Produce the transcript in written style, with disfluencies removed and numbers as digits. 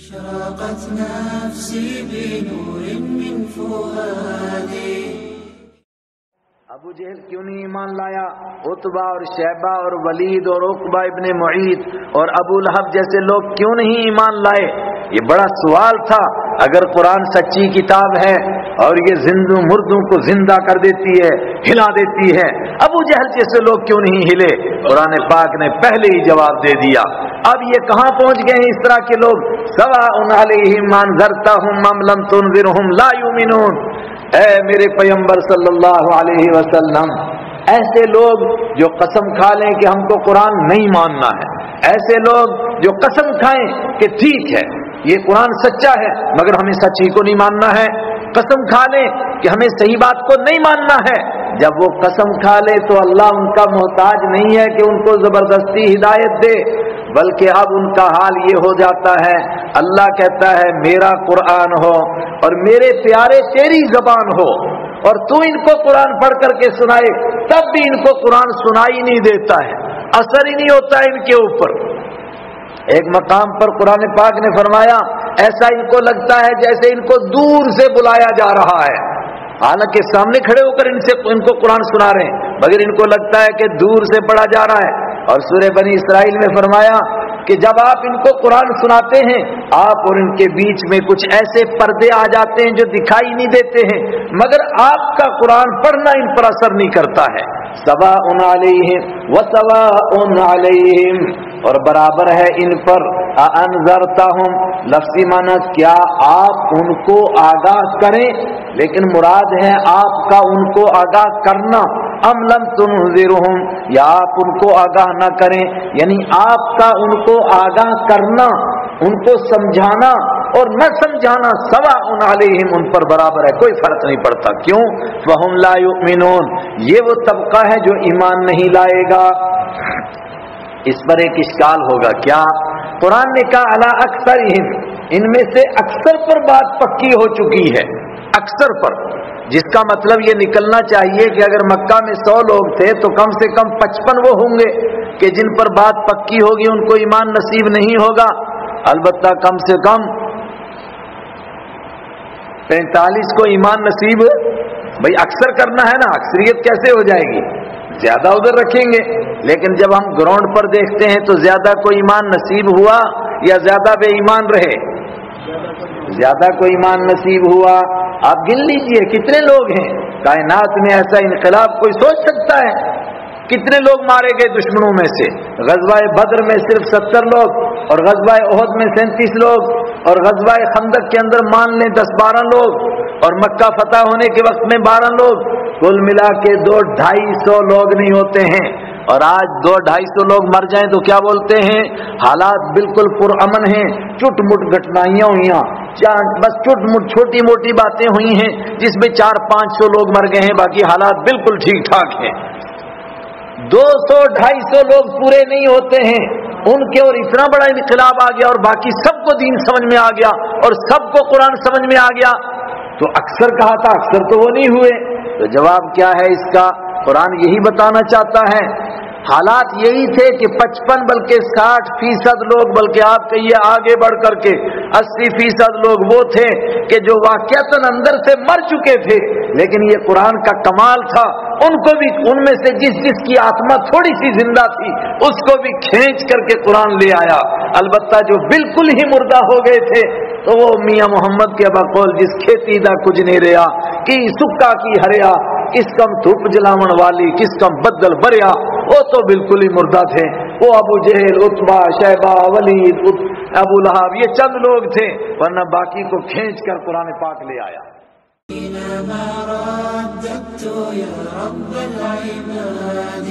أشرقت نفسي بنور من فؤادي. ابو جہل کیوں نہیں ایمان لایا؟ عتبہ اور شیبہ اور ولید اور عقبہ ابن معیط اور ابو لہب جیسے لوگ کیوں نہیں ایمان لائے؟ یہ بڑا سوال تھا. اگر قرآن سچی کتاب ہے اور یہ زندوں مردوں کو زندہ کر دیتی ہے، ہلا دیتی ہے، ابو جہل جیسے لوگ کیوں نہیں ہلے؟ قرآن پاک نے پہلے ہی جواب دے دیا. اب یہ کہاں پہنچ گئے ہیں اس طرح کے لوگ؟ سواء علیہم انذرتہم ام لم تنذرہم لا یؤمنون. اے میرے پیغمبر صلی اللہ علیہ وسلم، ایسے لوگ جو قسم کھا لیں کہ ہم کو قرآن نہیں ماننا ہے، ایسے لوگ جو قسم کھائیں کہ ٹھیک ہے یہ قرآن سچا ہے مگر ہمیں سچی کو نہیں ماننا ہے، قسم کھا لیں کہ ہمیں صحیح بات کو نہیں ماننا ہے. جب وہ قسم کھا لے تو اللہ ان کا محتاج نہیں ہے کہ ان کو زبردستی ہدایت دے، بلکہ اب ان کا حال یہ ہو جاتا ہے، اللہ کہتا ہے میرا قرآن ہو اور میرے پیارے تیری زبان ہو اور تو ان کو قرآن پڑھ کر کے سنائے، تب بھی ان کو قرآن سنائی نہیں دیتا ہے، اثر ہی نہیں ہوتا ہے ان کے اوپر. ایک مقام پر قرآن پاک نے فرمایا ایسا ان کو لگتا ہے جیسے ان کو دور سے بلایا جا رہا ہے، حالانکہ سامنے کھڑے ہو کر ان کو قرآن سنا رہے ہیں، مگر ان کو لگتا ہے کہ دور سے پڑھا جا رہا ہے. اور سورہ بنی اسرائیل میں فرمایا کہ جب آپ ان کو قرآن سناتے ہیں آپ اور ان کے بیچ میں کچھ ایسے پردے آ جاتے ہیں جو دکھائی نہیں دیتے ہیں، مگر آپ کا قرآن پڑھنا ان پر اثر نہیں کرتا ہے. سواء علیہم وسواء علیہم، اور برابر ہے ان پر. انذرتہم لفظی معنی کیا آپ ان کو آگاہ کریں، لیکن مراد ہے آپ کا ان کو آگاہ کرنا. ام لم تنذرہم، یا آپ ان کو آگاہ نہ کریں، یعنی آپ کا ان کو آگاہ کرنا، ان کو سمجھانا اور نہ سمجھانا سواء علیہم، ان پر برابر ہے، کوئی فرق نہیں پڑتا. کیوں؟ فہم لا یؤمنون، یہ وہ طبقہ ہے جو ایمان نہیں لائے گا. اس پر ایک اشکال ہوگا. کیا؟ قرآن نے کہا علی اکثرہم، ان میں سے اکثر پر بات پکی ہو چکی ہے، اکثر پر، جس کا مطلب یہ نکلنا چاہیے کہ اگر مکہ میں 100 لوگ تھے تو کم سے کم 55 وہ ہوں گے کہ جن پر بات پکی ہوگی ان کو ایمان نصیب نہیں ہوگا. البتہ کم سے کم 45 کو ایمان نصیب، بھئی اکثر کرنا ہے نا، اکثریت کیسے ہو جائے گی؟ زیادہ ادھر رکھیں گے. لیکن جب ہم گراؤنڈ پر دیکھتے ہیں تو زیادہ کو ایمان نصیب ہوا یا زیادہ بے ایمان رہے؟ زیادہ کو ایمان نصیب ہوا. آپ گن لیجئے کتنے لوگ ہیں کائنات میں. ایسا انقلاب کوئی سوچ سکتا ہے؟ کتنے لوگ مارے گئے دشمنوں میں سے؟ غزوہ بدر میں صرف 70 لوگ، اور غزوہ احد میں 37 لوگ، اور غزوہ خندق کے اندر مان لیں 10-12 لوگ، اور مکہ فتح ہونے کے وقت میں 12 لوگ. کل ملا کے 200-250 لوگ نہیں ہوتے ہیں. اور آج 200-250 لوگ مر جائیں تو کیا بولتے ہیں؟ حالات بالکل پرامن ہیں، چٹ مٹ گھٹنائیاں ہوئیاں، بس چٹ مٹ چھوٹی موٹی باتیں ہوئی ہیں جس میں 400-500 لوگ مر گئے ہیں، باقی حالات بالکل ٹھیک ٹھاک ہیں. 200-250 لوگ پورے نہیں ہوتے ہیں ان کے، اور اتنا بڑا انقلاب آ گیا اور باقی سب کو دین سمجھ میں آ گیا اور سب کو قرآن سمجھ میں آ گیا. تو اکثر کہا تھا، اکثر تو وہ نہیں ہوئے. تو جواب کیا ہے اس کا؟ قرآن یہی بتانا چاہتا ہے حالات یہی تھے کہ 55 بلکہ 60% لوگ، بلکہ آپ کہیے آگے بڑھ کر کے 80% لوگ وہ تھے کہ جو واقعتاً اندر سے مر چکے تھے. لیکن یہ قرآن کا کمال تھا، ان کو بھی، ان میں سے جس کی آتما تھوڑی سی زندہ تھی اس کو بھی کھینچ کر کے قرآن لے آیا. البتہ جو بالکل ہی مردہ ہو گئے تھے تو وہ میاں محمد کے بقول جس کھیتی دا کچھ نہیں رہا کی سکا کی ہریا، کس کم دھوپ جلاون والی کس کم بدل بریا، وہ تو بالکل ہی مردہ تھے. وہ ابو جہل، عتبہ، شیبہ، ولید، ابو لہب، یہ چند لوگ تھے، ورنہ باقی کو کھینچ کر قرآن پاک لے آیا. حينما رددت يا رب العباد